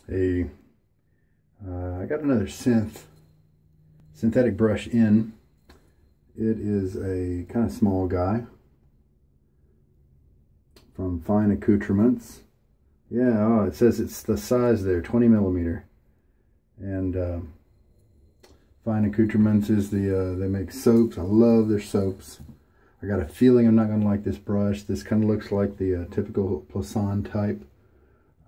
I got another synthetic brush in. It is a kind of small guy from Fine Accoutrements. Yeah, oh, it says it's the size there, 20 millimeter. And Fine Accoutrements is they make soaps. I love their soaps. I got a feeling I'm not going to like this brush. This kind of looks like the typical Plasson type.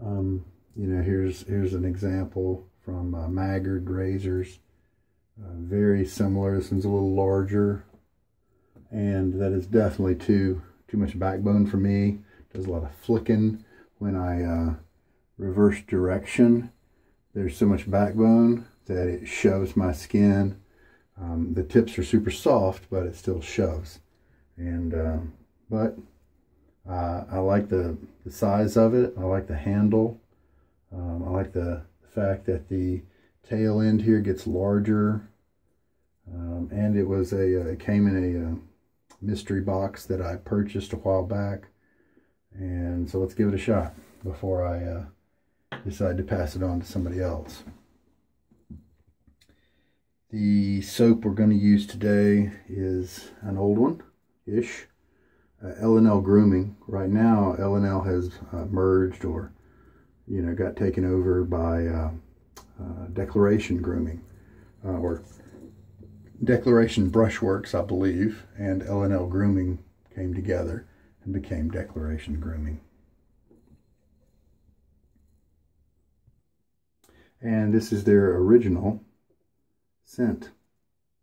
You know, here's an example from Maggard razors. Very similar. This one's a little larger, and that is definitely too much backbone for me. Does a lot of flicking when I reverse direction. There's so much backbone that it shoves my skin. The tips are super soft, but it still shoves. And but I like the size of it. I like the handle. I like the fact that the tail end here gets larger. And it came in a mystery box that I purchased a while back. And so let's give it a shot before I decide to pass it on to somebody else. The soap we're going to use today is an old one-ish. L&L Grooming. Right now, L&L has merged or, you know, got taken over by Declaration Grooming, or Declaration Brushworks, I believe, and L&L Grooming came together and became Declaration Grooming. And this is their original scent.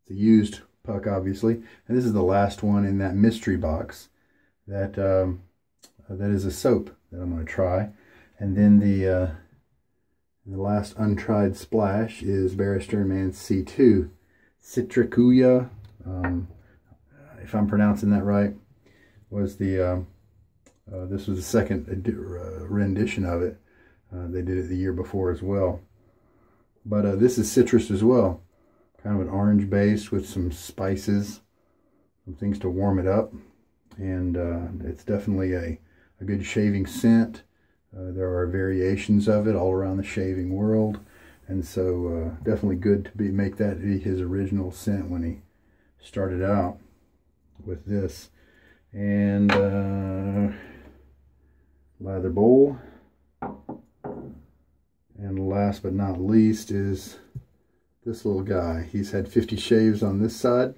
It's a used puck, obviously, and this is the last one in that mystery box. That is a soap that I'm going to try, and then the last untried splash is Barrister Mann C2 Citricuya. If I'm pronouncing that right, was the this was the second rendition of it. They did it the year before as well, but this is citrus as well, kind of an orange base with some spices, some things to warm it up. And it's definitely a good shaving scent. There are variations of it all around the shaving world, and so definitely good to make that be his original scent when he started out with this. And lather bowl, and last but not least is this little guy. He's had 50 shaves on this side,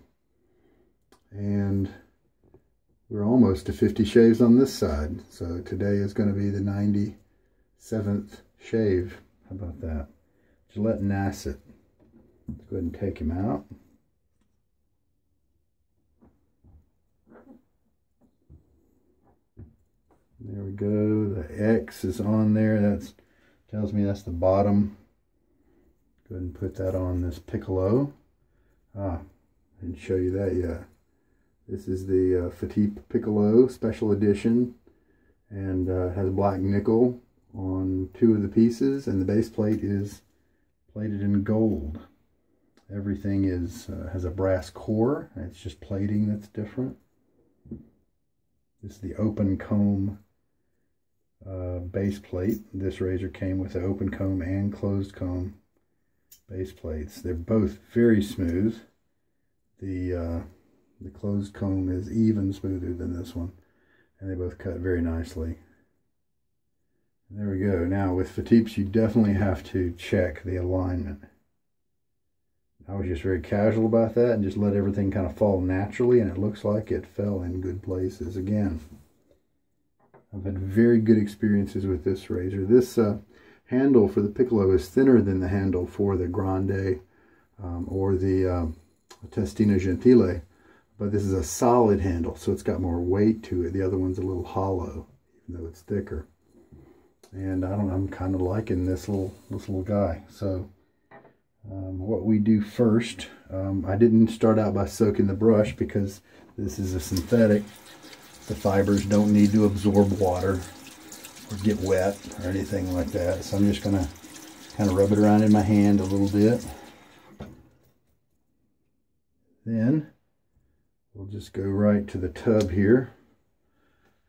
and we're almost to 50 shaves on this side. So today is going to be the 97th shave. How about that? Gillette Nacet. Let's go ahead and take him out. There we go. The X is on there. That tells me that's the bottom. Go ahead and put that on this Piccolo. I didn't show you that yet. This is the Fatip Piccolo Special Edition, and has black nickel on 2 of the pieces, and the base plate is plated in gold. Everything has a brass core. It's just plating that's different. This is the open comb base plate. This razor came with the open comb and closed comb base plates. They're both very smooth. The closed comb is even smoother than this one, and they both cut very nicely. And there we go. Now with Fatips, you definitely have to check the alignment. I was just very casual about that and just let everything kind of fall naturally, and it looks like it fell in good places again. I've had very good experiences with this razor. This handle for the Piccolo is thinner than the handle for the Grande or the Testina Gentile. But this is a solid handle, so it's got more weight to it. The other one's a little hollow, even though it's thicker. And I don't know, I'm kind of liking this little guy. So what we do first, I didn't start out by soaking the brush because this is a synthetic. The fibers don't need to absorb water or get wet or anything like that. So I'm just going to kind of rub it around in my hand a little bit. Then we'll just go right to the tub here,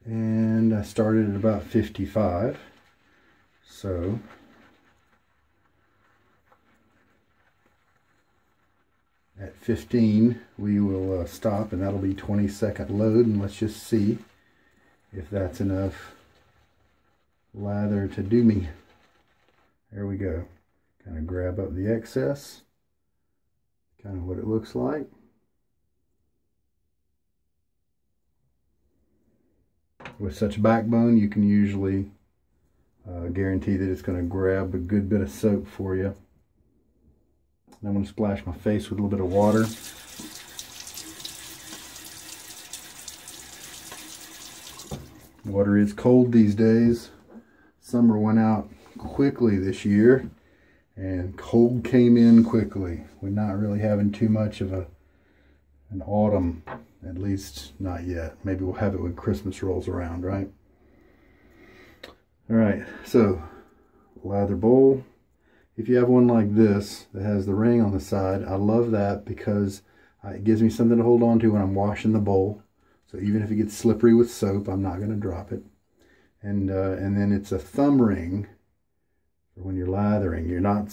and I started at about 55, so 15, we will stop, and that'll be 20-second load, and let's just see if that's enough lather to do me. There we go. Kind of grab up the excess, kind of what it looks like. With such backbone, you can usually guarantee that it's going to grab a good bit of soap for you. I'm going to splash my face with a little bit of water. Water is cold these days. Summer went out quickly this year, and cold came in quickly. We're not really having too much of an autumn, at least not yet. Maybe we'll have it when Christmas rolls around, right? All right, so lather bowl. If you have one like this that has the ring on the side, I love that because it gives me something to hold on to when I'm washing the bowl. So even if it gets slippery with soap, I'm not going to drop it. And then it's a thumb ring for when you're lathering. You're not.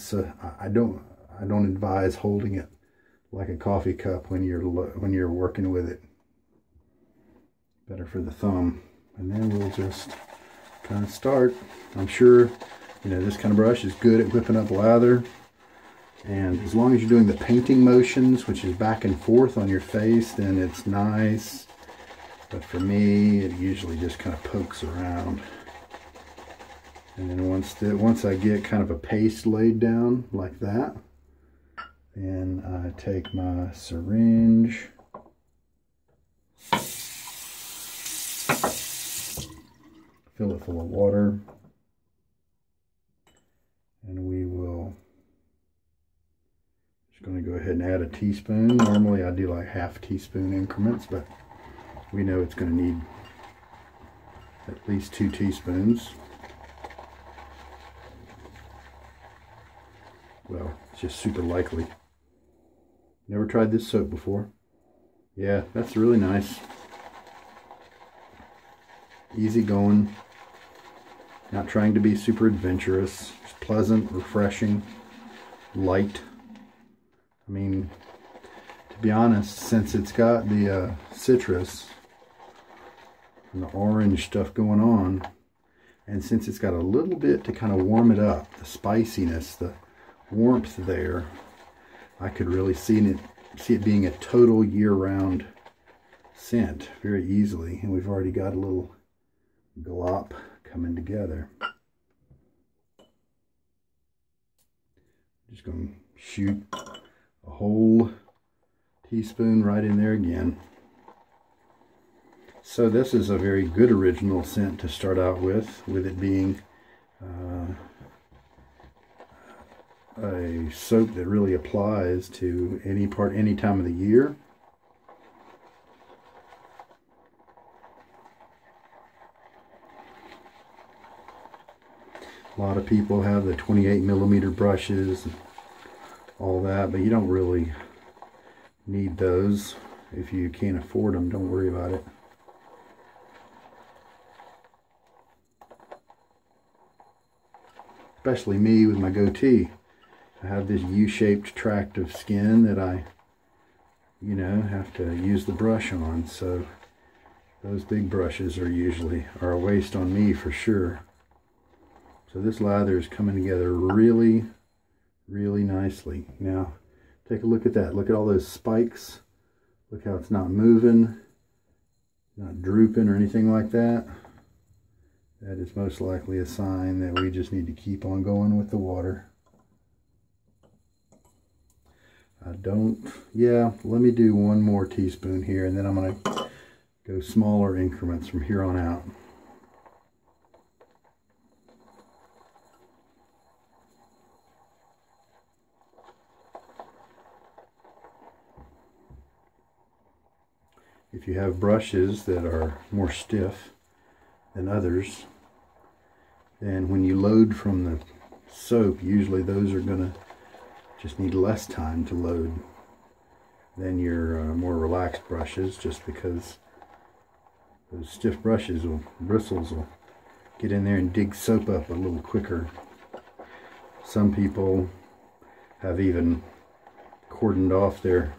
I don't advise holding it like a coffee cup when you're working with it. Better for the thumb. And then we'll just kind of start. I'm sure, you know, this kind of brush is good at whipping up lather, and as long as you're doing the painting motions, which is back and forth on your face, then it's nice. But for me, it usually just kind of pokes around. And then once I get kind of a paste laid down like that, then I take my syringe, fill it full of water, and we will just going to go ahead and add a teaspoon. Normally I do like half teaspoon increments, but we know it's going to need at least 2 teaspoons. Well, it's just super likely. Never tried this soap before. Yeah, that's really nice. Easy going. Not trying to be super adventurous. Just pleasant, refreshing, light. I mean, to be honest, since it's got the citrus and the orange stuff going on, and since it's got a little bit to kind of warm it up, the spiciness, the warmth there, I could really see it being a total year-round scent very easily. And we've already got a little glop coming together. Just going to shoot a whole teaspoon right in there again. So this is a very good original scent to start out with it being a soap that really applies to any time of the year. A lot of people have the 28mm brushes and all that, but you don't really need those. If you can't afford them, don't worry about it. Especially me with my goatee. I have this U-shaped tract of skin that I, you know, have to use the brush on. So those big brushes are usually a waste on me for sure. So this lather is coming together really, really nicely. Now, take a look at that. Look at all those spikes. Look how it's not moving, not drooping or anything like that. That is most likely a sign that we just need to keep on going with the water. Let me do one more teaspoon here, and then I'm going to go smaller increments from here on out. If you have brushes that are more stiff than others, then when you load from the soap, usually those are going to just need less time to load than your more relaxed brushes, just because those stiff bristles will get in there and dig soap up a little quicker. Some people have even cordoned off their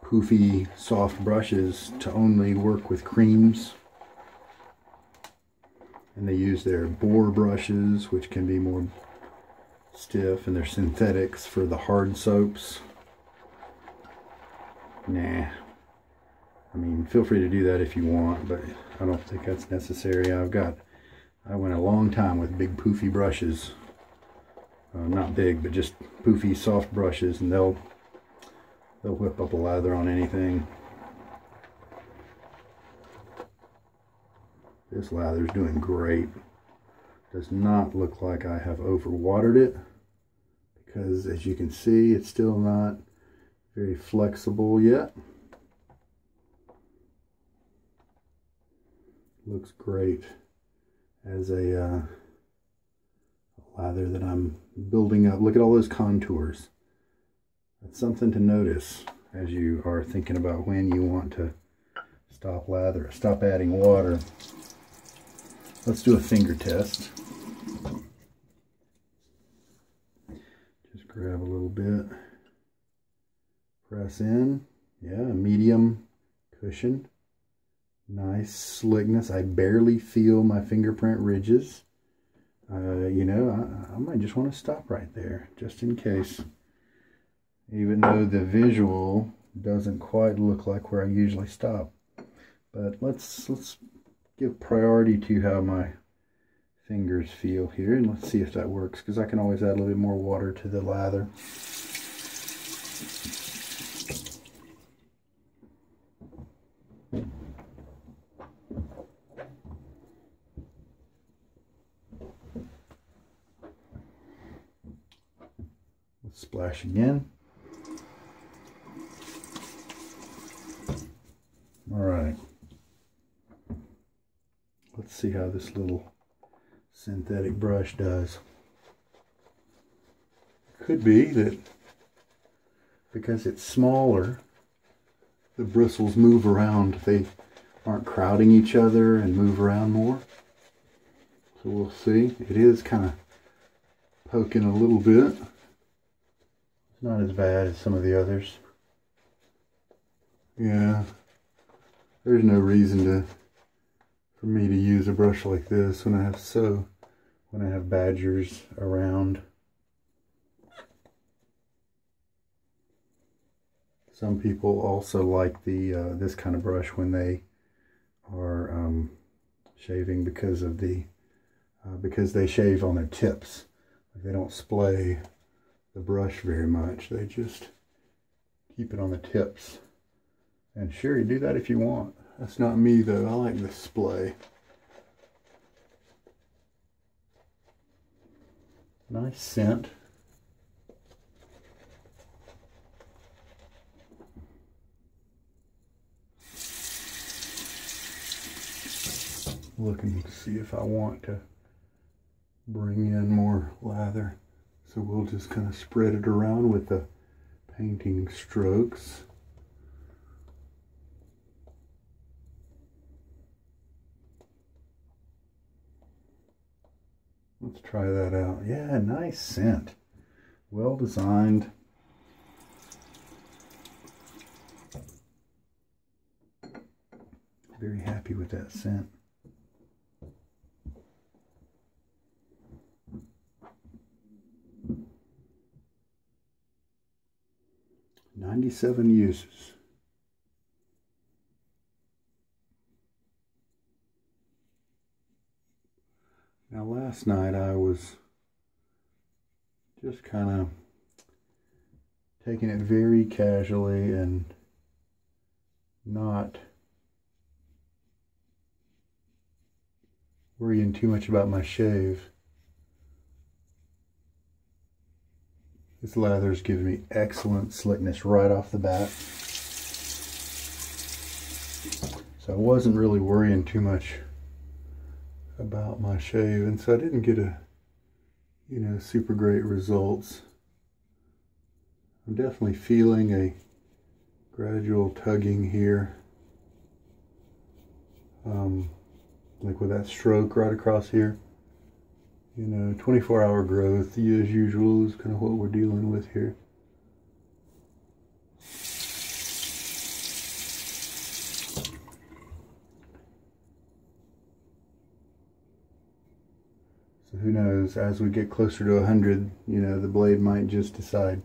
poofy soft brushes to only work with creams. And they use their bore brushes, which can be more stiff, and their synthetics for the hard soaps. Nah. I mean, feel free to do that if you want, but I don't think that's necessary. I went a long time with big poofy brushes. Not big, but just poofy soft brushes, and they'll whip up a lather on anything. This lather's doing great. Does not look like I have overwatered it, because as you can see, it's still not very flexible yet. Looks great as a lather that I'm building up. Look at all those contours. That's something to notice as you are thinking about when you want to stop adding water. Let's do a finger test. Just grab a little bit, press in. Yeah, medium cushion. Nice slickness. I barely feel my fingerprint ridges. You know, I might just want to stop right there, just in case. Even though the visual doesn't quite look like where I usually stop. But let's give priority to how my fingers feel here, and let's see if that works, because I can always add a little bit more water to the lather. Let's splash again. All right. Let's see how this little synthetic brush does. Could be that because it's smaller, the bristles move around. They aren't crowding each other and move around more. So we'll see. It is kind of poking a little bit. It's not as bad as some of the others. Yeah, there's no reason for me to use a brush like this when I have badgers around. Some people also like this kind of brush when they are shaving because they shave on their tips. They don't splay the brush very much. They just keep it on the tips. And sure, you do that if you want. That's not me though. I like the splay. Nice scent. Looking to see if I want to bring in more lather. So we'll just kind of spread it around with the painting strokes. Let's try that out. Yeah, nice scent. Well designed. Very happy with that scent. "97 uses. Now last night I was just kind of taking it very casually and not worrying too much about my shave. This lather's giving me excellent slickness right off the bat. So I wasn't really worrying too much about my shave, and so I didn't get super great results. I'm definitely feeling a gradual tugging here, like with that stroke right across here. 24-hour growth, as usual, is kind of what we're dealing with here. So who knows, as we get closer to 100, you know, the blade might just decide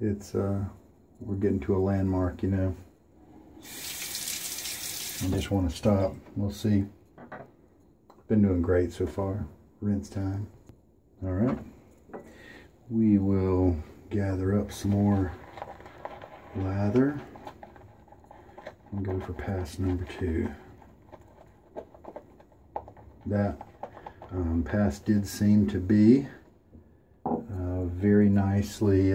it's, we're getting to a landmark, you know. I just want to stop. We'll see. Been doing great so far. Rinse time. All right. We will gather up some more lather and go for pass number 2. That pass did seem to be very nicely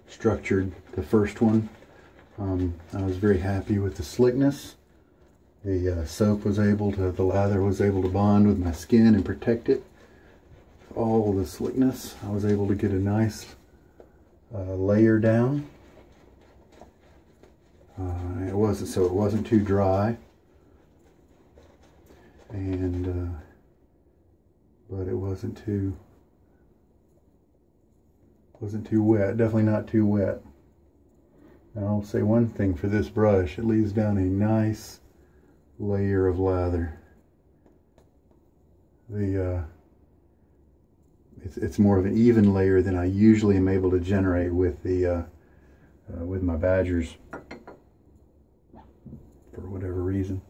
structured. The first one, I was very happy with the slickness. The soap was able to, the lather was able to bond with my skin and protect it. All the slickness, I was able to get a nice layer down. It wasn't too dry, and but it wasn't too wet. Definitely not too wet. And I'll say one thing for this brush: it leaves down a nice layer of lather. It's more of an even layer than I usually am able to generate with the with my badgers, for whatever reason.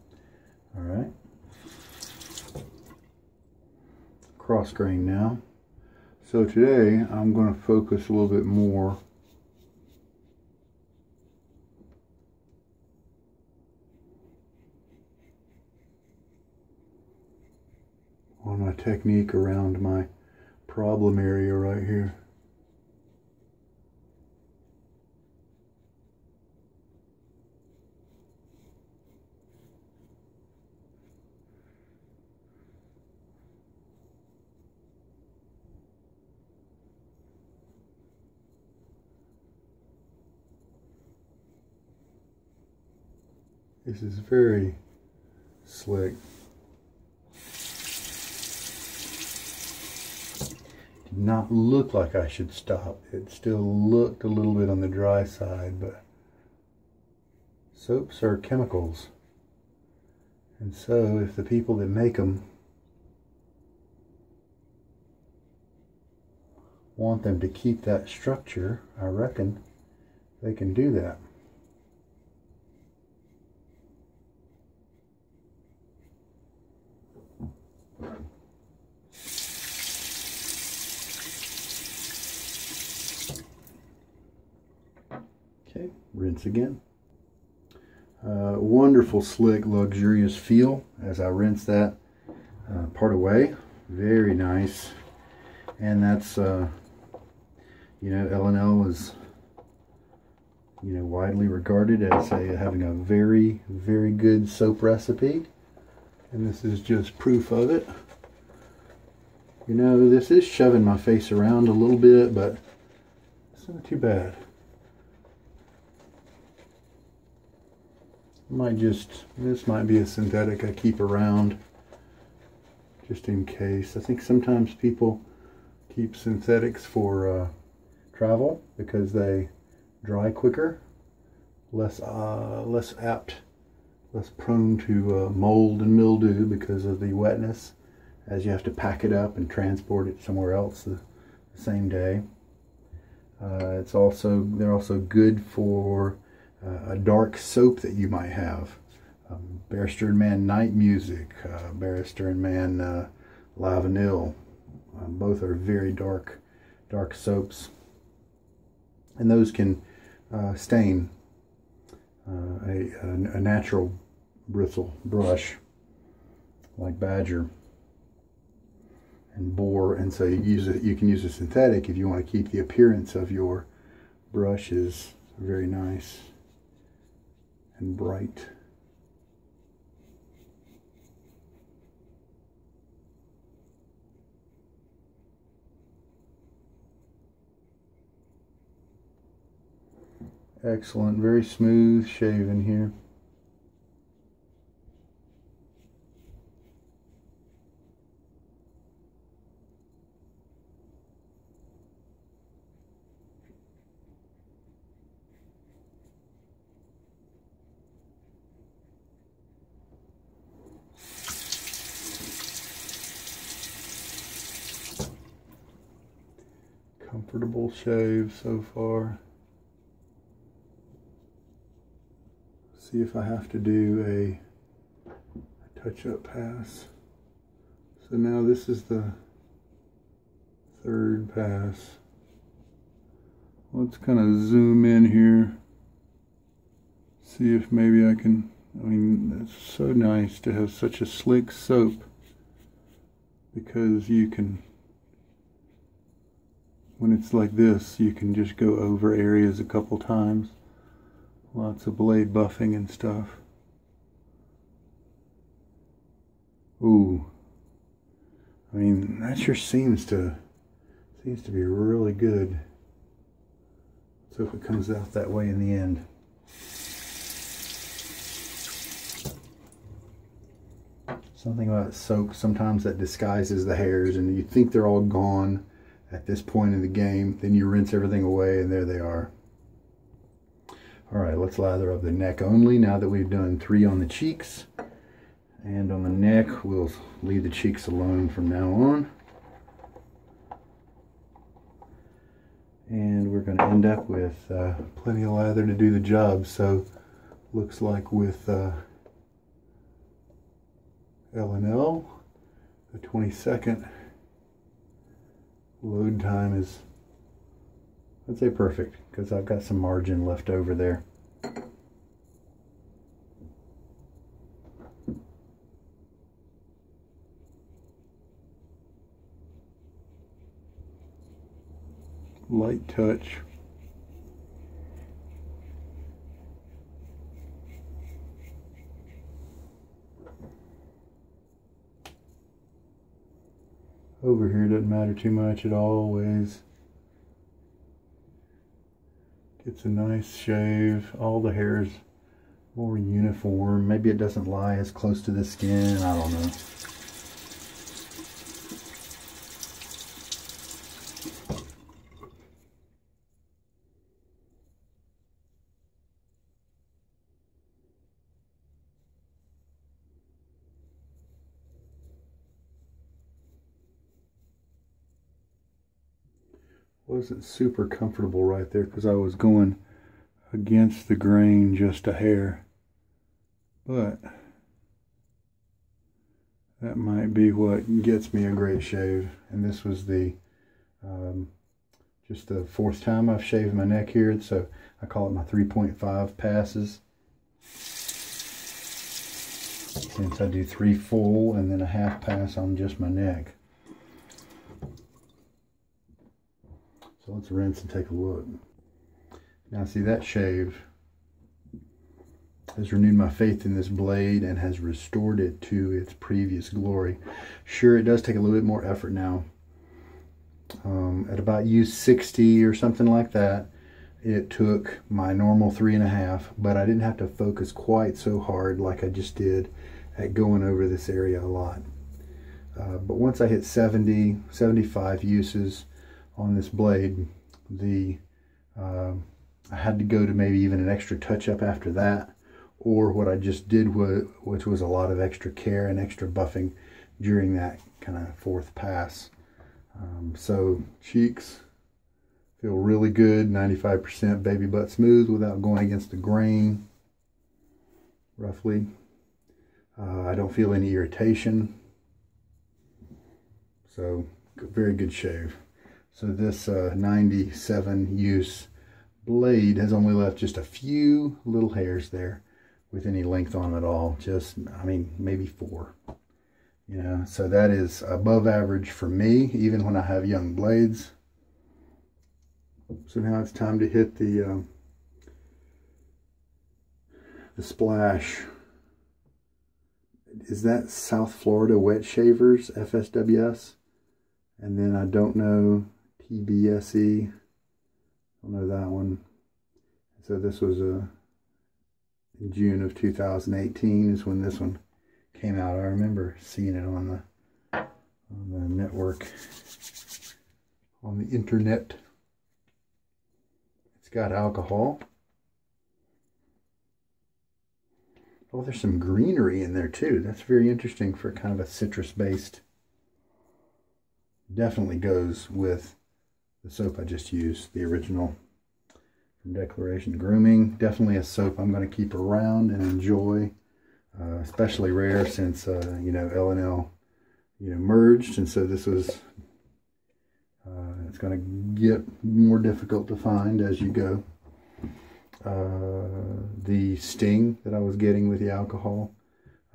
All right, cross grain now. So today I'm going to focus a little bit more on my technique around my problem area right here. This is very slick. Did not look like I should stop. It still looked a little bit on the dry side, but soaps are chemicals. And so if the people that make them want them to keep that structure, I reckon they can do that. Okay, rinse again. Wonderful, slick, luxurious feel as I rinse that part away. Very nice. And that's, you know, L&L is, you know, widely regarded as having a very, very good soap recipe. And this is just proof of it. You know, this is shoving my face around a little bit, but it's not too bad. This might be a synthetic I keep around just in case. I think sometimes people keep synthetics for travel because they dry quicker, less prone to mold and mildew because of the wetness, as you have to pack it up and transport it somewhere else the same day. They're also good for a dark soap that you might have. Barrister and Mann Night Music, Barrister and Mann La Vanille. Both are very dark soaps, and those can stain a natural bristle brush like Badger and Boar, and so you can use a synthetic if you want to keep the appearance of your brushes very nice and bright. Excellent, very smooth shaven here. comfortable shave so far. See if I have to do a touch-up pass. So now this is the third pass. Let's kind of zoom in here. See if maybe I can, I mean, it's so nice to have such a slick soap, because you can, when it's like this, you can just go over areas a couple times. Lots of blade buffing and stuff. Ooh. I mean, that sure seems to be really good. So if it comes out that way in the end. Something about soap sometimes that disguises the hairs, and you think they're all gone at this point in the game. Then you rinse everything away and there they are. Alright, let's lather up the neck only now that we've done 3 on the cheeks. And on the neck, we'll leave the cheeks alone from now on. And we're going to end up with plenty of lather to do the job. So, looks like with L&L, the 22nd load time is, I'd say, perfect, because I've got some margin left over there. Light touch. Over here doesn't matter too much. It always gets a nice shave. All the hair's more uniform. Maybe it doesn't lie as close to the skin. I don't know. Wasn't super comfortable right there because I was going against the grain just a hair, but that might be what gets me a great shave. And this was the just the 4th time I've shaved my neck here, so I call it my 3.5 passes, since I do 3 full and then a half pass on just my neck. So let's rinse and take a look. Now see, that shave has renewed my faith in this blade and has restored it to its previous glory. Sure, it does take a little bit more effort now. At about use 60 or something like that, it took my normal 3.5, but I didn't have to focus quite so hard like I just did at going over this area a lot. But once I hit 70, 75 uses on this blade, I had to go to maybe even an extra touch-up after that, or what I just did, which was a lot of extra care and extra buffing during that kind of 4th pass. So cheeks feel really good, 95% baby butt smooth without going against the grain, roughly. I don't feel any irritation, so very good shave. So this 97 use blade has only left just a few little hairs there with any length on it at all. Just, I mean, maybe 4. You know, so that is above average for me, even when I have young blades. So now it's time to hit the splash. Is that South Florida Wet Shavers, FSWS? And then I don't know, TBSE, I don't know that one. So this was in June of 2018 is when this one came out. I remember seeing it on the network, on the internet. It's got alcohol. Oh, there's some greenery in there too. That's very interesting for kind of a citrus based. Definitely goes with the soap I just used, the original from Declaration. Grooming, definitely a soap I'm going to keep around and enjoy, especially rare since you know, L&L, you know, merged, and so this was it's going to get more difficult to find as you go. The sting that I was getting with the alcohol,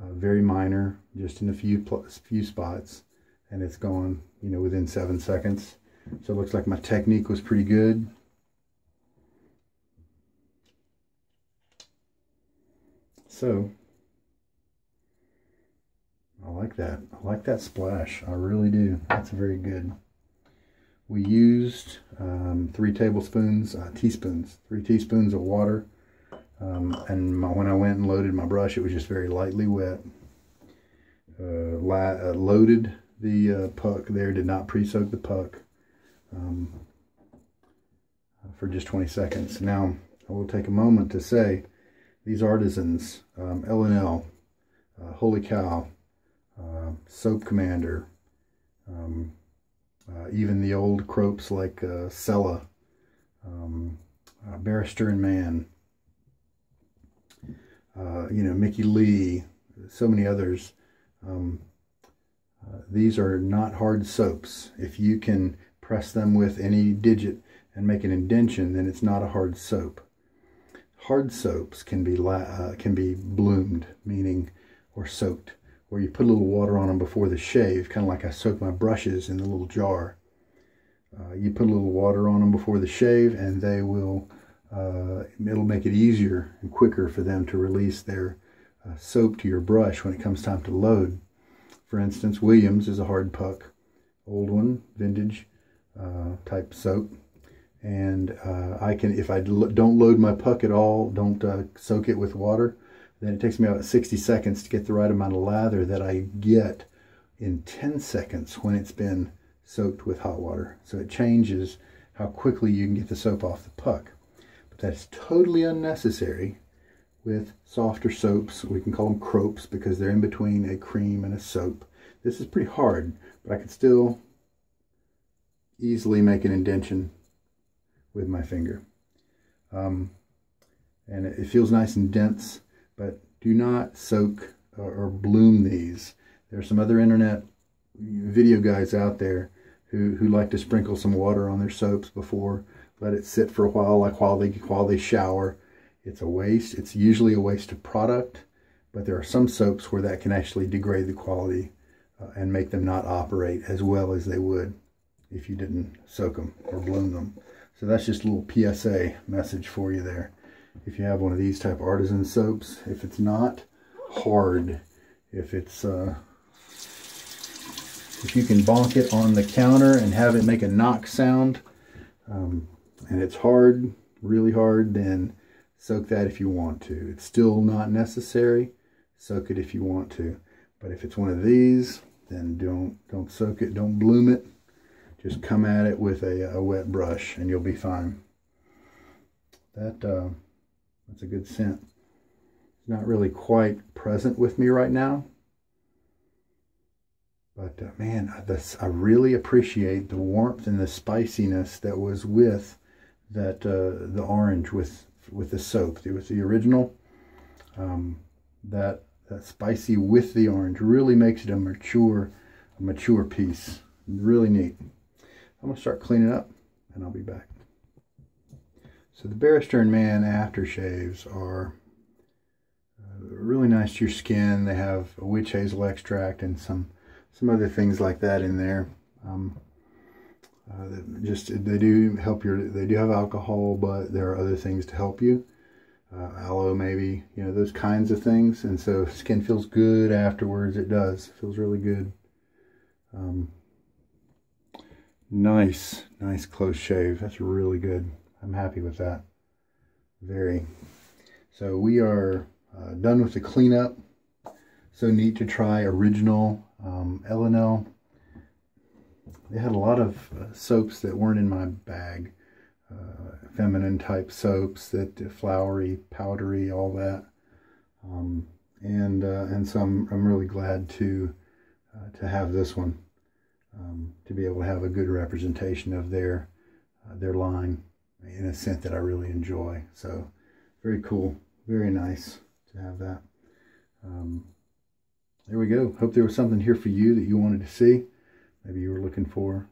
very minor, just in a few spots, and it's gone, you know, within 7 seconds. So it looks like my technique was pretty good. So I like that. I like that splash. I really do. That's very good. We used 3 teaspoons of water. And when I went and loaded my brush, it was just very lightly wet. Loaded the puck there, did not pre-soak the puck for just 20 seconds. Now, I will take a moment to say, these artisans, L&L, Holy Cow, Soap Commander, even the old cropes like Sella, Barrister and Mann, you know, Mickey Lee, so many others. These are not hard soaps. If you can press them with any digit and make an indentation, then it's not a hard soap. Hard soaps can be bloomed, meaning, or soaked, where you put a little water on them before the shave, kind of like I soak my brushes in the little jar. You put a little water on them before the shave, and they will, it'll make it easier and quicker for them to release their soap to your brush when it comes time to load. For instance, Williams is a hard puck, old one, vintage type soap. And I can, if I don't load my puck at all, don't soak it with water, then it takes me about 60 seconds to get the right amount of lather that I get in 10 seconds when it's been soaked with hot water. So it changes how quickly you can get the soap off the puck. But that's totally unnecessary with softer soaps. We can call them cropes because they're in between a cream and a soap. This is pretty hard, but I can still easily make an indentation with my finger. And it feels nice and dense, but do not soak or bloom these. There are some other internet video guys out there who like to sprinkle some water on their soaps before, let it sit for a while, like while they shower. It's a waste. It's usually a waste of product, but there are some soaps where that can actually degrade the quality and make them not operate as well as they would if you didn't soak them or bloom them. So that's just a little PSA message for you there. If you have one of these type artisan soaps, if it's not hard, if it's if you can bonk it on the counter and have it make a knock sound, and it's hard, really hard, then soak that if you want to. It's still not necessary. Soak it if you want to. But if it's one of these, then don't soak it, don't bloom it. Just come at it with a wet brush and you'll be fine. That's a good scent. It's not really quite present with me right now. But man, I really appreciate the warmth and the spiciness that was with that the orange with the soap. It was the original. That spicy with the orange really makes it a mature piece. Really neat. I'm going to start cleaning up and I'll be back. So the Barrister and Mann aftershaves are really nice to your skin. They have a witch hazel extract and some other things like that in there. They do help they do have alcohol, but there are other things to help you. Aloe maybe, you know, those kinds of things. And so skin feels good afterwards. It does. It feels really good. Nice close shave. That's really good. I'm happy with that. Very. So we are done with the cleanup. So neat to try original L&L. They had a lot of soaps that weren't in my bag. Feminine type soaps, that flowery, powdery, all that. And so I'm really glad to have this one. To be able to have a good representation of their their line in a scent that I really enjoy. So very cool, very nice to have that. There we go. Hope there was something here for you that you wanted to see, maybe you were looking for.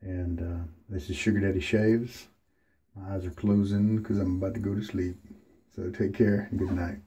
And this is Sugar Daddy Shaves. My eyes are closing because I'm about to go to sleep. So take care and good night.